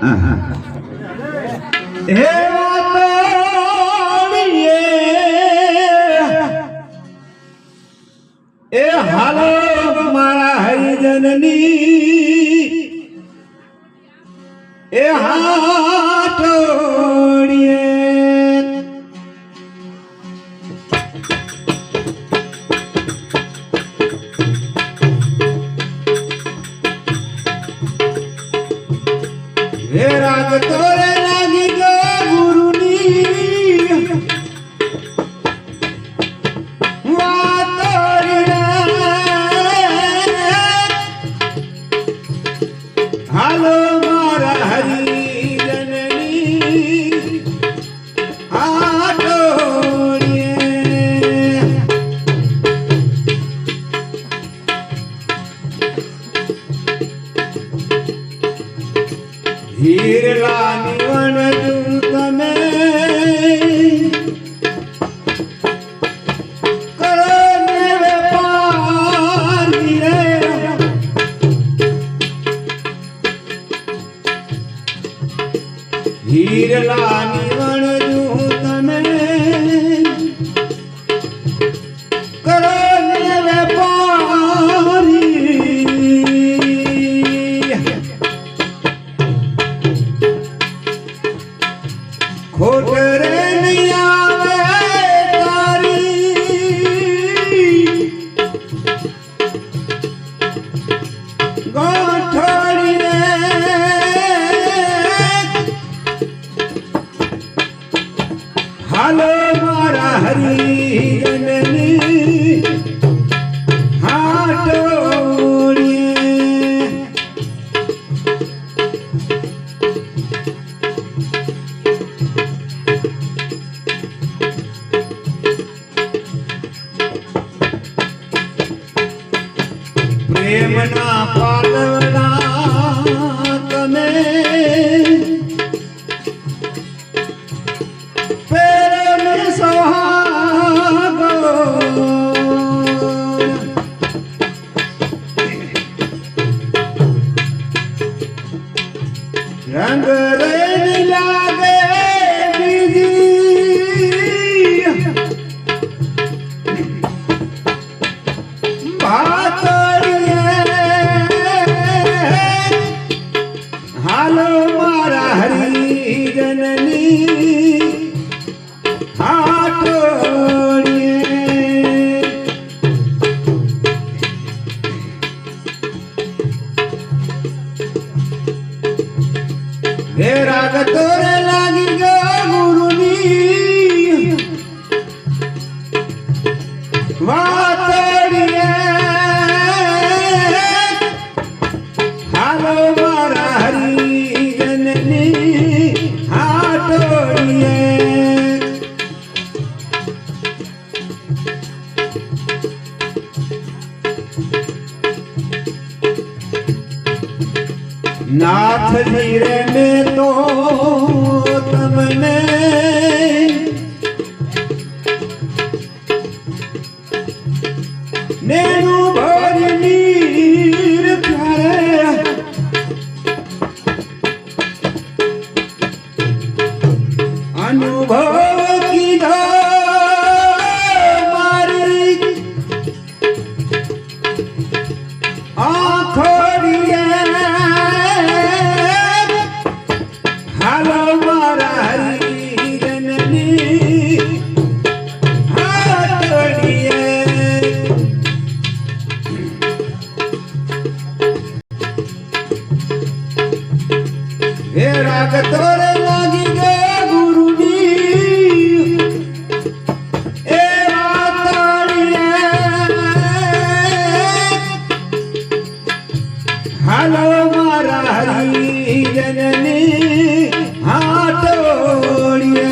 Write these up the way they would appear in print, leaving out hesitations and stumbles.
હે વાતોડીએ એ હાલો મારા હરિજનની એ હાટોડીએ હે રાગ તોરે લાગી ગયો ગુરુની વાતોડીએ હાલો મારા હરિજનની હાટોડીએ હીરલાની વણજુ તમે કરો ને વેપારી રે હીરલાની વણજુ તમે કરો ને વેપારી ખોટ રે નહીં આવે તારી ગોઠડી રે હાલો મારા હરિજનની હાટોડીએ પ્રેમના પાલવડા તમે પ્રેમ સોહાગો રંગ રે લાગે બીજી હાલો મારા હરિજનની હાટોડીએ હે રાગ તોરે લાગી ગયો ગુરુની વાતોડીએ હાલો મારા હરિજનની હાટોડીએ નાથજી રે મેં તો તમને નેનું ભરી નીર પ્યારે અનુભવ કીધો મારી આંખોડીએ હાલો મારા હરિજનની હાટોડીએ હે રાગ તોરે લાગી ગયો ગુરુની એ વાતોડીએ હાલો મારા હરિજનની હાટોડીએ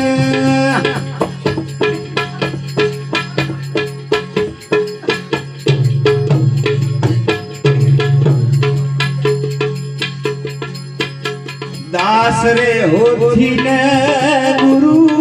દાસ રે હોથી ને ગુરુ